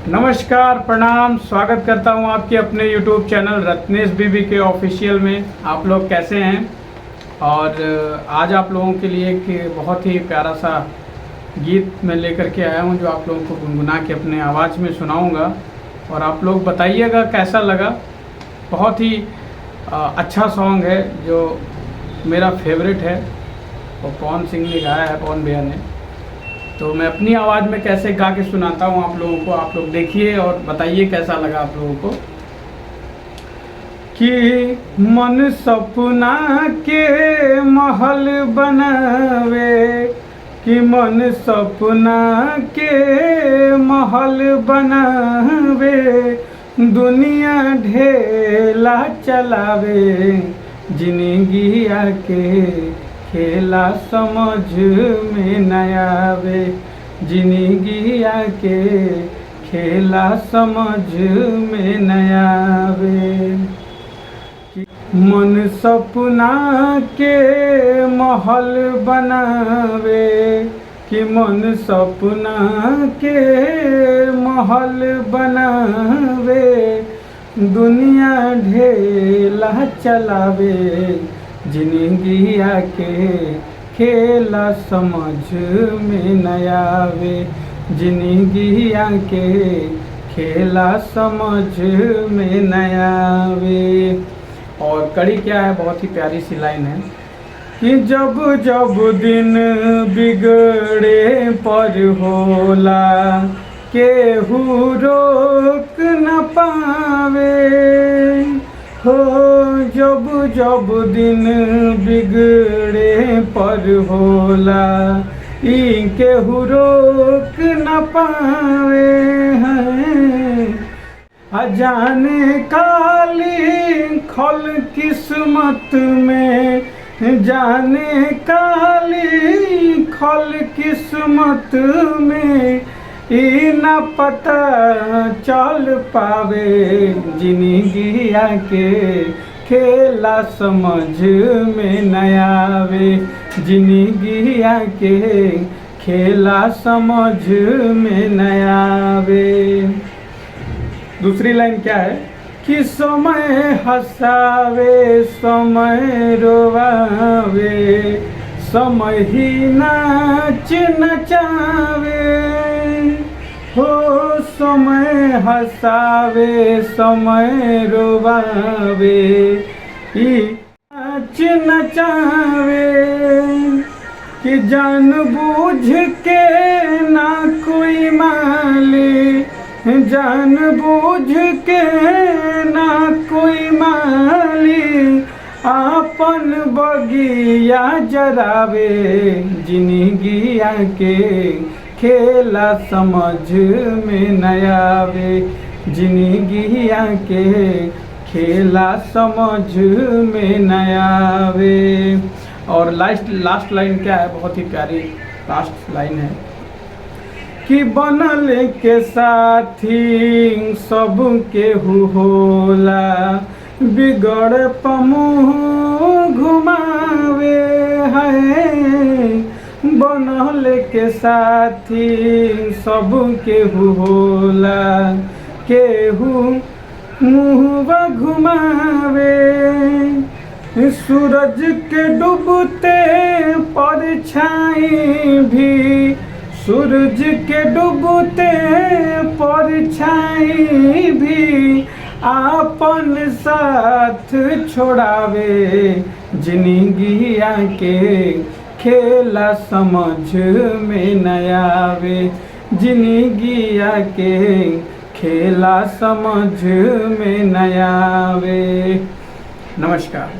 नमस्कार, प्रणाम। स्वागत करता हूं आपके अपने YouTube चैनल रत्नेश बीबी के ऑफिशियल में। आप लोग कैसे हैं? और आज आप लोगों के लिए एक बहुत ही प्यारा सा गीत मैं लेकर के आया हूं, जो आप लोगों को गुनगुना के अपने आवाज़ में सुनाऊंगा और आप लोग बताइएगा कैसा लगा। बहुत ही अच्छा सॉन्ग है जो मेरा फेवरेट है और पवन सिंह ने गाया है, पवन भैया ने। तो मैं अपनी आवाज़ में कैसे गा के सुनाता हूँ आप लोगों को, आप लोग देखिए और बताइए कैसा लगा आप लोगों को। कि मन सपना के महल बनावे, कि मन सपना के महल बनावे, दुनिया ढेला चलावे, जिंदगी आके खेला समझ में न आवे, जिंदगी आके खेला समझ में न आवे। मन सपना के महल बनावे, कि मन सपना के महल बनावे, दुनिया ढेला चलावे, जिंदगी आके खेला समझ में न आवे, जिंदगी आके खेला समझ में न आवे। और कड़ी क्या है, बहुत ही प्यारी सी लाइन है कि जब जब दिन बिगड़े पर होला, केहू रोक न पावे हो, जब जब दिन बिगड़े पर होला, ई केहू रोक न पावे हैं। अजाने काली खल किस्मत में, जाने काली खल किस्मत में, ई न पता चल पावे, जिंदगी आके खेला समझ में न आवे, जिंदगी आके खेला समझ में न आवे। दूसरी लाइन क्या है कि समय हंसावे समय रोवावे, समय ही नाच नचावे हो, समय हंसावे समय रोवावे, ई नाच नचावे, कि जानबूझ के ना कोई माली, जानबूझ के ना कोई माली, आपन बगिया जरावे, जिंदगी आके खेला समझ में न आवे, जिंदगी आके खेला समझ में न आवे। और लास्ट लाइन क्या है, बहुत ही प्यारी लास्ट लाइन है कि बनल के साथी सब केहू होला, बिगड़ पमुँह घुमावे है, बनल के साथी सब केहू होला, केहू मुँहवा घुमावे, सूरज के डूबते परछाई भी, सूरज के डूबते परछाई भी, आपन साथ छोड़ावे, जिंदगी आके खेला समझ में न आवे, जिंदगी आके खेला समझ में न आवे। नमस्कार।